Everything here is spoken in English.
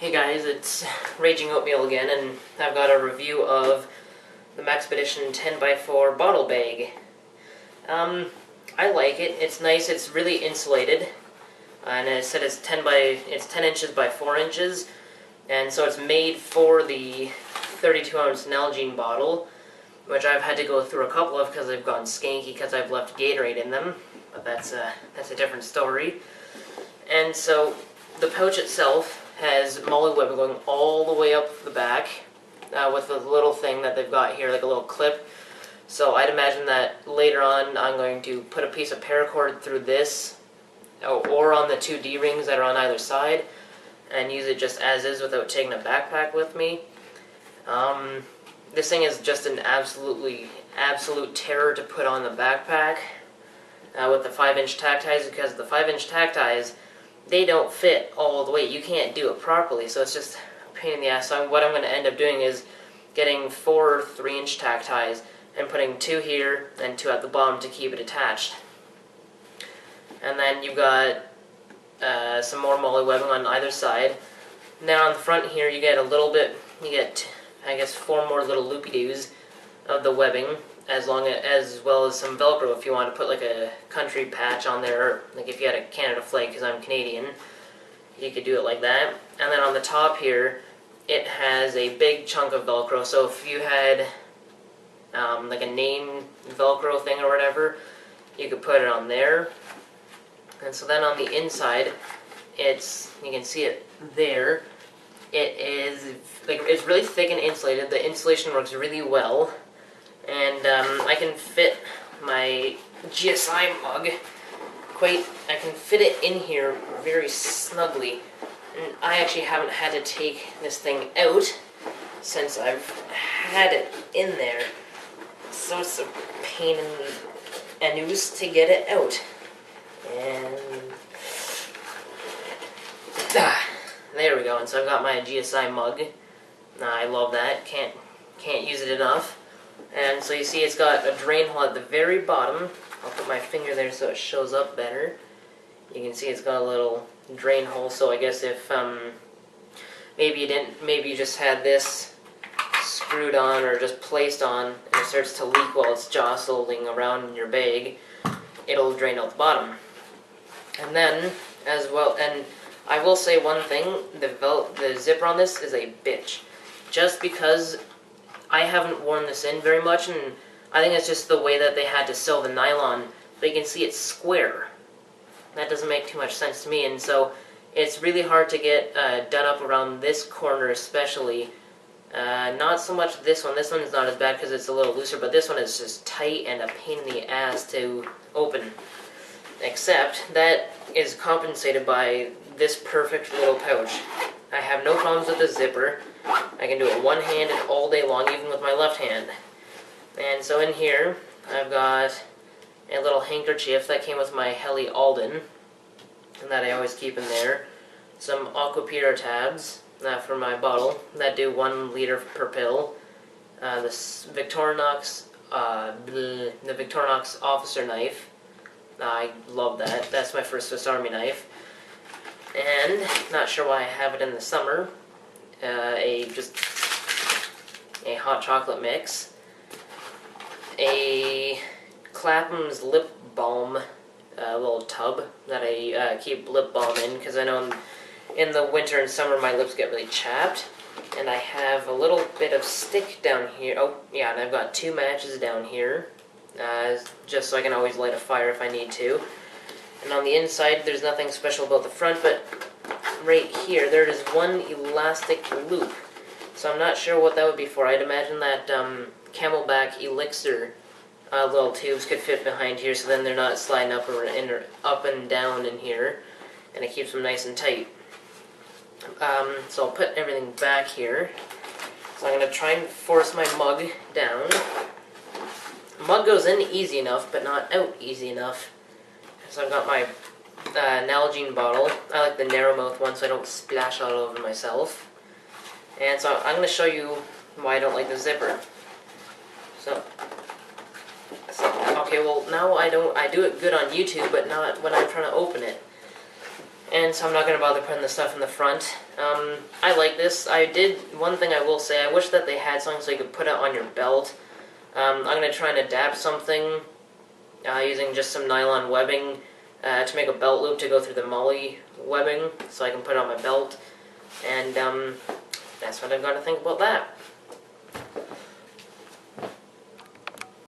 Hey guys, it's Raging Oatmeal again, and I've got a review of the Maxpedition 10x4 bottle bag. I like it. It's nice. It's really insulated, and it said it's 10 inches by 4 inches, and so it's made for the 32-ounce Nalgene bottle, which I've had to go through a couple of because they've gone skanky because I've left Gatorade in them, but that's a different story. And so the pouch itself has molly webbing going all the way up the back with the little thing that they've got here, like a little clip. So I'd imagine that later on I'm going to put a piece of paracord through this or on the two D-rings that are on either side and use it just as is without taking a backpack with me. This thing is just an absolute terror to put on the backpack with the 5-inch tack ties, because the 5-inch tack ties, they don't fit all the way. You can't do it properly, so it's just a pain in the ass. So what I'm going to end up doing is getting 4 3-inch tack ties and putting 2 here and 2 at the bottom to keep it attached. And then you've got some more molly webbing on either side. Now on the front here you get a little bit, you get I guess 4 more little loopy-doos of the webbing, as well as some Velcro if you want to put like a country patch on there, like if you had a Canada flag, because I'm Canadian, you could do it like that. And then on the top here, it has a big chunk of Velcro, so if you had like a name Velcro thing or whatever, you could put it on there. And so then on the inside, you can see it there, it is like, it's really thick and insulated. The insulation works really well. And I can fit my GSI mug I can fit it in here very snugly. And I actually haven't had to take this thing out since I've had it in there. So it's a pain in the anus to get it out. And there we go. And so I've got my GSI mug. I love that. Can't use it enough. And so you see it's got a drain hole at the very bottom. I'll put my finger there so it shows up better. You can see it's got a little drain hole, so I guess if maybe you just had this screwed on or just placed on and it starts to leak while it's jostling around in your bag, it'll drain out the bottom. And then, as well, and I will say one thing, the zipper on this is a bitch. Just because I haven't worn this in very much, and I think it's just the way that they had to sew the nylon, but you can see it's square. That doesn't make too much sense to me, and so it's really hard to get done up around this corner especially. Not so much this one. This one's not as bad because it's a little looser, but this one is just tight and a pain in the ass to open. Except that is compensated by this perfect little pouch. I have no problems with the zipper. I can do it one-handed all day long, even with my left hand. And so in here, I've got a little handkerchief that came with my Heli Alden, and that I always keep in there. Some Aquapeter tabs for my bottle that do 1 liter per pill. This Victorinox, the Victorinox officer knife. I love that. That's my first Swiss Army knife. And not sure why I have it in the summer. Just a hot chocolate mix, a Clapham's lip balm little tub that I keep lip balm in, because I know in the winter and summer my lips get really chapped. And I have a little bit of stick down here. Oh yeah, and I've got 2 matches down here, just so I can always light a fire if I need to. And on the inside, there's nothing special about the front, but right here, there is 1 elastic loop. So I'm not sure what that would be for. I'd imagine that Camelback Elixir little tubes could fit behind here, so then they're not sliding up and down in here, and it keeps them nice and tight. So I'll put everything back here. So I'm going to try and force my mug down. The mug goes in easy enough, but not out easy enough. So I've got my Nalgene bottle. I like the narrow mouth one so I don't splash all over myself. And so I'm going to show you why I don't like the zipper. So okay, well now I do it good on YouTube, but not when I'm trying to open it. and so I'm not going to bother putting the stuff in the front. I like this. One thing I will say, I wish that they had something so you could put it on your belt. I'm going to try and adapt something using just some nylon webbing to make a belt loop to go through the molly webbing so I can put it on my belt. And that's what I've got to think about that.